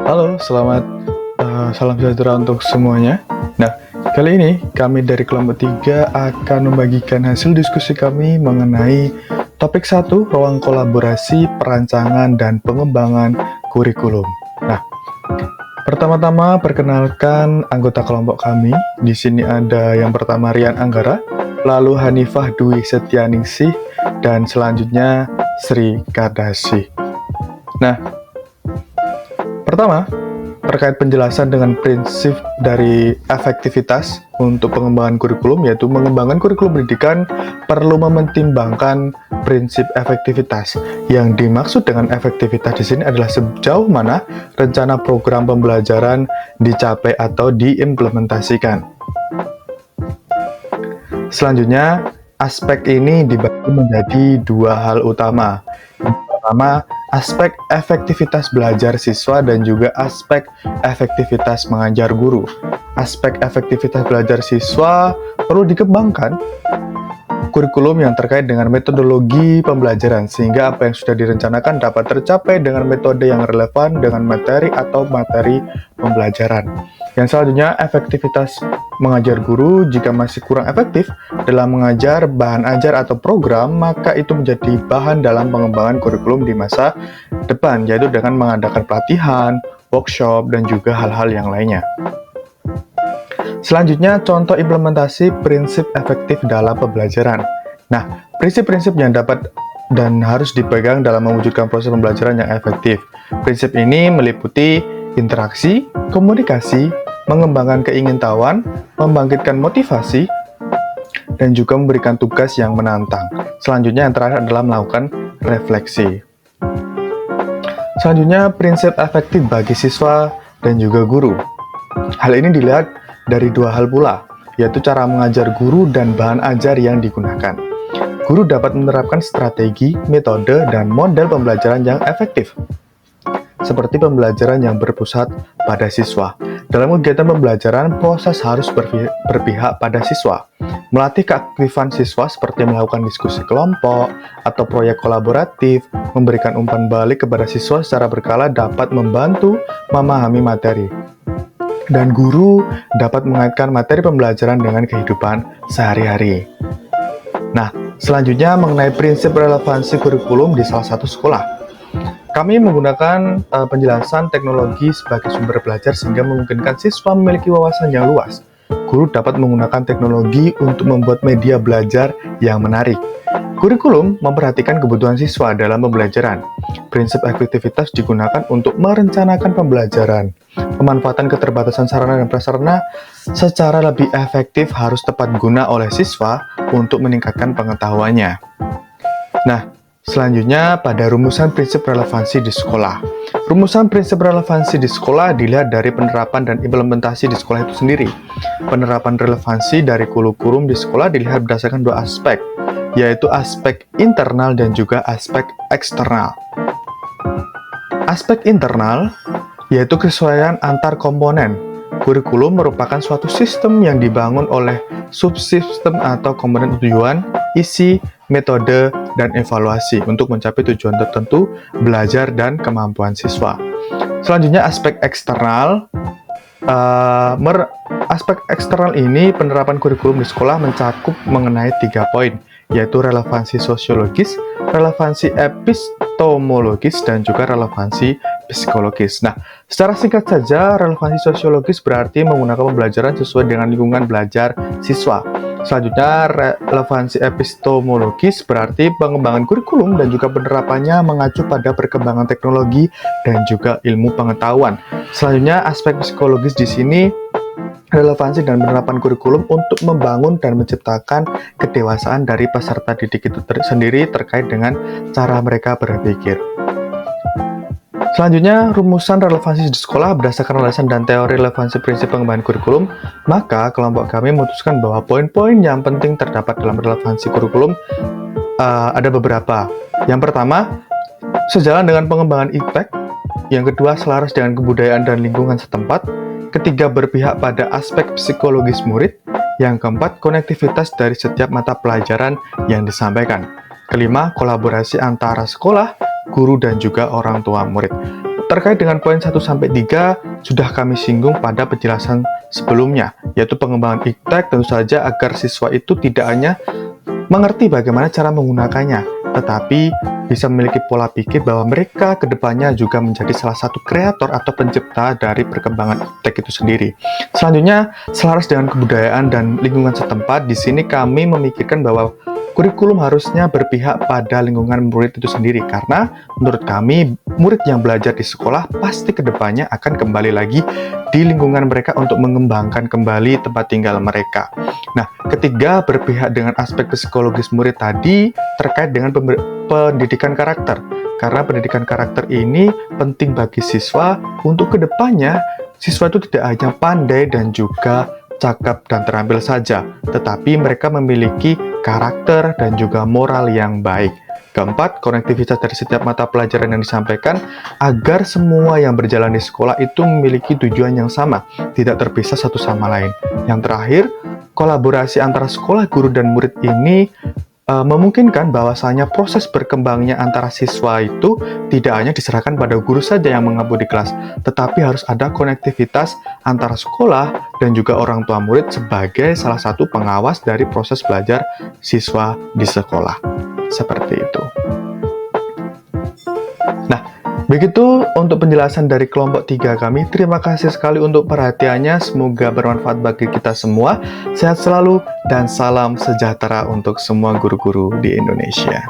Halo, salam sejahtera untuk semuanya. Nah, kali ini kami dari kelompok 3 akan membagikan hasil diskusi kami mengenai topik 1, ruang kolaborasi, perancangan, dan pengembangan kurikulum. Nah, pertama-tama perkenalkan anggota kelompok kami. Di sini ada yang pertama Rian Anggara, lalu Hanifah Dwi Setianingsih, dan selanjutnya Sri Kardasih. Nah, pertama, terkait penjelasan dengan prinsip dari efektivitas untuk pengembangan kurikulum, yaitu mengembangkan kurikulum pendidikan perlu mempertimbangkan prinsip efektivitas. Yang dimaksud dengan efektivitas di sini adalah sejauh mana rencana program pembelajaran dicapai atau diimplementasikan. Selanjutnya, aspek ini dibagi menjadi dua hal utama. Yang pertama, aspek efektivitas belajar siswa dan juga aspek efektivitas mengajar guru. Aspek efektivitas belajar siswa perlu dikembangkan kurikulum yang terkait dengan metodologi pembelajaran sehingga apa yang sudah direncanakan dapat tercapai dengan metode yang relevan dengan materi atau materi pembelajaran. Yang selanjutnya, efektivitas mengajar guru. Jika masih kurang efektif dalam mengajar bahan ajar atau program, maka itu menjadi bahan dalam pengembangan kurikulum di masa depan, yaitu dengan mengadakan pelatihan, workshop, dan juga hal-hal yang lainnya. Selanjutnya, contoh implementasi prinsip efektif dalam pembelajaran. Nah, prinsip-prinsip yang dapat dan harus dipegang dalam mewujudkan proses pembelajaran yang efektif. Prinsip ini meliputi interaksi, komunikasi, mengembangkan keingintahuan, membangkitkan motivasi, dan juga memberikan tugas yang menantang. Selanjutnya, yang terakhir adalah melakukan refleksi. Selanjutnya, prinsip efektif bagi siswa dan juga guru. Hal ini dilihat dari dua hal pula, yaitu cara mengajar guru dan bahan ajar yang digunakan. Guru dapat menerapkan strategi, metode, dan model pembelajaran yang efektif, seperti pembelajaran yang berpusat pada siswa. Dalam kegiatan pembelajaran, proses harus berpihak pada siswa. Melatih keaktifan siswa seperti melakukan diskusi kelompok atau proyek kolaboratif, memberikan umpan balik kepada siswa secara berkala dapat membantu memahami materi. Dan guru dapat mengaitkan materi pembelajaran dengan kehidupan sehari-hari. Nah, selanjutnya mengenai prinsip relevansi kurikulum di salah satu sekolah. Kami menggunakan penjelasan teknologi sebagai sumber belajar sehingga memungkinkan siswa memiliki wawasan yang luas. Guru dapat menggunakan teknologi untuk membuat media belajar yang menarik. Kurikulum memperhatikan kebutuhan siswa dalam pembelajaran. Prinsip efektivitas digunakan untuk merencanakan pembelajaran. Pemanfaatan keterbatasan sarana dan prasarana secara lebih efektif harus tepat guna oleh siswa untuk meningkatkan pengetahuannya. Nah, selanjutnya pada rumusan prinsip relevansi di sekolah. Rumusan prinsip relevansi di sekolah dilihat dari penerapan dan implementasi di sekolah itu sendiri. Penerapan relevansi dari kurikulum di sekolah dilihat berdasarkan dua aspek, yaitu aspek internal dan juga aspek eksternal. Aspek internal yaitu kesesuaian antar komponen. Kurikulum merupakan suatu sistem yang dibangun oleh subsistem atau komponen tujuan, isi, metode, dan evaluasi untuk mencapai tujuan tertentu, belajar, dan kemampuan siswa. Selanjutnya, aspek eksternal. Aspek eksternal ini penerapan kurikulum di sekolah mencakup mengenai 3 poin, yaitu relevansi sosiologis, relevansi epistemologis, dan juga relevansi psikologis. Nah, secara singkat saja, relevansi sosiologis berarti menggunakan pembelajaran sesuai dengan lingkungan belajar siswa. Selanjutnya, relevansi epistemologis berarti pengembangan kurikulum dan juga penerapannya mengacu pada perkembangan teknologi dan juga ilmu pengetahuan. Selanjutnya, aspek psikologis di sini relevansi dan penerapan kurikulum untuk membangun dan menciptakan kedewasaan dari peserta didik itu sendiri terkait dengan cara mereka berpikir. Selanjutnya, rumusan relevansi di sekolah berdasarkan alasan dan teori relevansi prinsip pengembangan kurikulum, maka kelompok kami memutuskan bahwa poin-poin yang penting terdapat dalam relevansi kurikulum ada beberapa. Yang pertama, sejalan dengan pengembangan IPTEK. Yang kedua, selaras dengan kebudayaan dan lingkungan setempat. Ketiga, berpihak pada aspek psikologis murid. Yang keempat, konektivitas dari setiap mata pelajaran yang disampaikan. Kelima, kolaborasi antara sekolah, guru, dan juga orang tua murid. Terkait dengan poin 1-3 sudah kami singgung pada penjelasan sebelumnya, yaitu pengembangan iptek tentu saja agar siswa itu tidak hanya mengerti bagaimana cara menggunakannya, tetapi bisa memiliki pola pikir bahwa mereka kedepannya juga menjadi salah satu kreator atau pencipta dari perkembangan iptek itu sendiri. Selanjutnya, selaras dengan kebudayaan dan lingkungan setempat, di sini kami memikirkan bahwa kurikulum harusnya berpihak pada lingkungan murid itu sendiri, karena menurut kami, murid yang belajar di sekolah pasti kedepannya akan kembali lagi di lingkungan mereka untuk mengembangkan kembali tempat tinggal mereka. Nah, ketiga, berpihak dengan aspek psikologis murid tadi terkait dengan pendidikan karakter. Karena pendidikan karakter ini penting bagi siswa untuk kedepannya, siswa itu tidak hanya pandai dan juga cakap dan terampil saja, tetapi mereka memiliki karakter dan juga moral yang baik. Keempat, konektivitas dari setiap mata pelajaran yang disampaikan agar semua yang berjalan di sekolah itu memiliki tujuan yang sama, tidak terpisah satu sama lain. Yang terakhir, kolaborasi antara sekolah, guru, dan murid ini memungkinkan bahwasanya proses berkembangnya antara siswa itu tidak hanya diserahkan pada guru saja yang mengabu di kelas, tetapi harus ada konektivitas antara sekolah dan juga orang tua murid sebagai salah satu pengawas dari proses belajar siswa di sekolah. Seperti itu. Nah, begitu untuk penjelasan dari kelompok 3 kami. Terima kasih sekali untuk perhatiannya. Semoga bermanfaat bagi kita semua. Sehat selalu dan salam sejahtera untuk semua guru-guru di Indonesia.